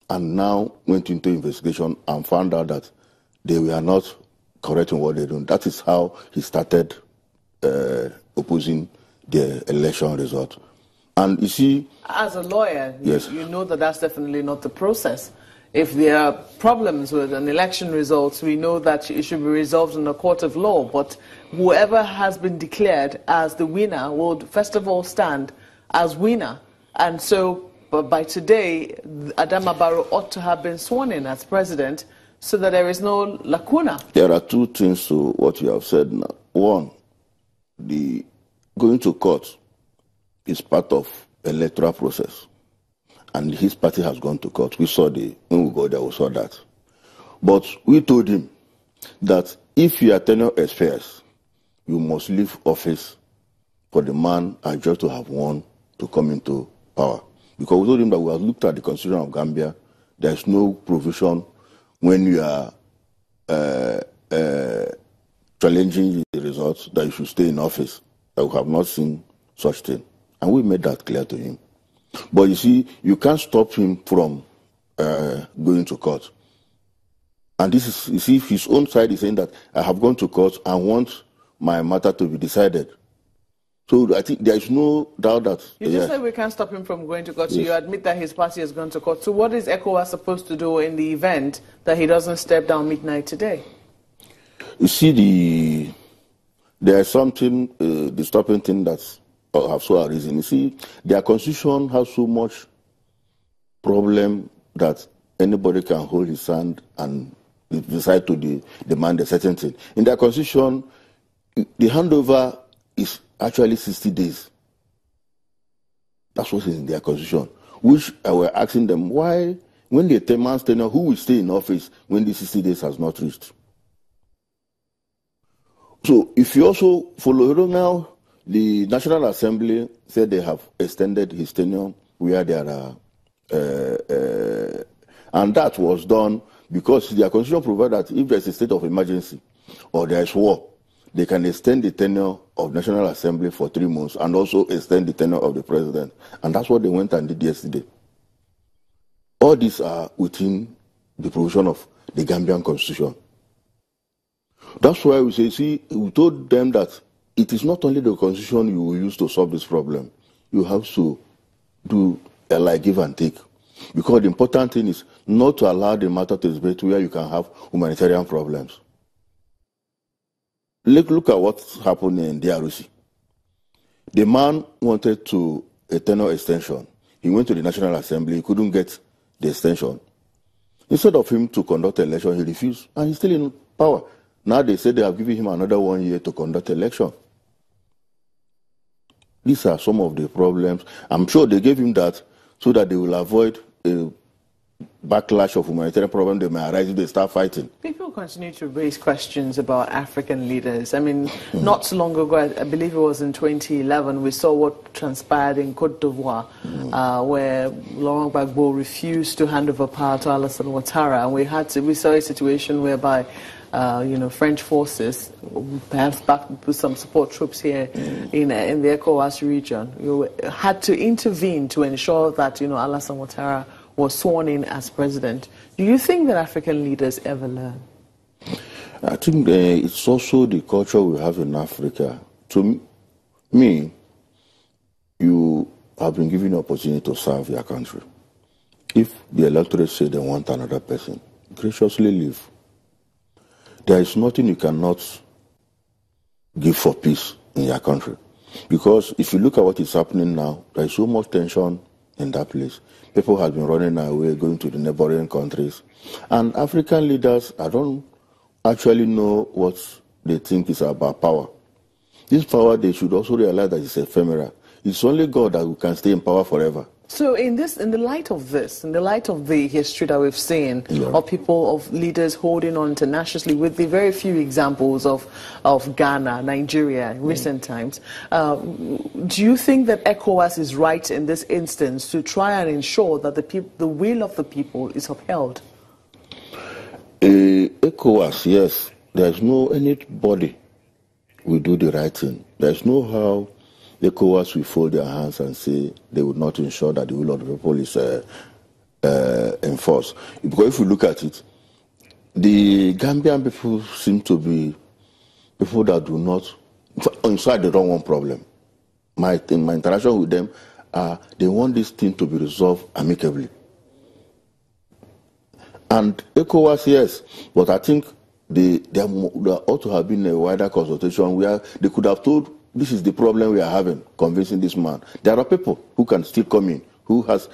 and now went into investigation and found out that they were not correct in what they're doing. That is how he started opposing the election result. And you see... As a lawyer, yes. you know that that's definitely not the process. If there are problems with an election results, we know that it should be resolved in a court of law. But whoever has been declared as the winner will first of all stand as winner. And so by today, Adama Barrow ought to have been sworn in as president so that there is no lacuna. There are two things to what you have said now. One, the going to court is part of electoral process. And his party has gone to court. We saw when we go there, we saw that. But we told him that if your tenure expires, you must leave office for the man adjudged to have won to come into power. Because we told him that we have looked at the constitution of Gambia, there is no provision when you are challenging the results that you should stay in office. That we have not seen such thing. And we made that clear to him. But you see, you can't stop him from going to court. And this is, you see, his own side is saying that I have gone to court and want my matter to be decided. So I think there is no doubt that... You just said we can't stop him from going to court, so yes. You admit that his party has gone to court. So what is ECOWAS supposed to do in the event that he doesn't step down midnight today? You see, there is something, the stopping thing that's have so arisen. You see, their constitution has so much problem that anybody can hold his hand and decide to demand a certain thing. In their constitution, the handover is actually 60 days. That's what is in their constitution. Which I were asking them, why, when the 10 months tenure, who will stay in office when the 60 days has not reached? So if you also follow now, the National Assembly said they have extended his tenure where there are, and that was done because their constitution provides that if there's a state of emergency or there is war, they can extend the tenure of National Assembly for 3 months and also extend the tenure of the president. And that's what they went and did yesterday. All these are within the provision of the Gambian constitution. That's why we say, see, we told them that it is not only the constitution you will use to solve this problem. You have to do a give and take. Because the important thing is not to allow the matter to debate where you can have humanitarian problems. Look at what's happening in DRC. The man wanted a tenure extension. He went to the National Assembly. He couldn't get the extension. Instead of him to conduct an election, he refused. And he's still in power. Now they say they have given him another 1 year to conduct an election. These are some of the problems. I'm sure they gave him that so that they will avoid a backlash of humanitarian problems that may arise if they start fighting. People continue to raise questions about African leaders. I mean, not so long ago, I believe it was in 2011, we saw what transpired in Côte d'Ivoire, where Laurent Gbagbo refused to hand over power to Alassane Ouattara, and we saw a situation whereby French forces, perhaps backed with some support troops here in the ECOWAS region, had to intervene to ensure that Alassane Ouattara was sworn in as president. Do you think that African leaders ever learn? I think it's also the culture we have in Africa. To me, you have been given the opportunity to serve your country. If the electorate say they want another person, graciously leave. There is nothing you cannot give for peace in your country. Because if you look at what is happening now, there is so much tension in that place. People have been running away, going to the neighboring countries. And African leaders, I don't actually know what they think is about power. This power, they should also realize that it's ephemeral. It's only God that can stay in power forever. So in the light of this, in the light of the history that we've seen of people, of leaders holding on internationally, with the very few examples of Ghana, Nigeria in recent times, do you think that ECOWAS is right in this instance to try and ensure that the will of the people is upheld? ECOWAS, yes. There's no anybody will do the right thing. There's no how ECOWAS will fold their hands and say they would not ensure that the will of the people is enforced. Because if you look at it, the Gambian people seem to be people that do not, inside they don't want problem. My interaction with them, they want this thing to be resolved amicably. And ECOWAS, yes, but I think there ought to have been a wider consultation where they could have told, this is the problem we are having, convincing this man. There are people who can still come in, who has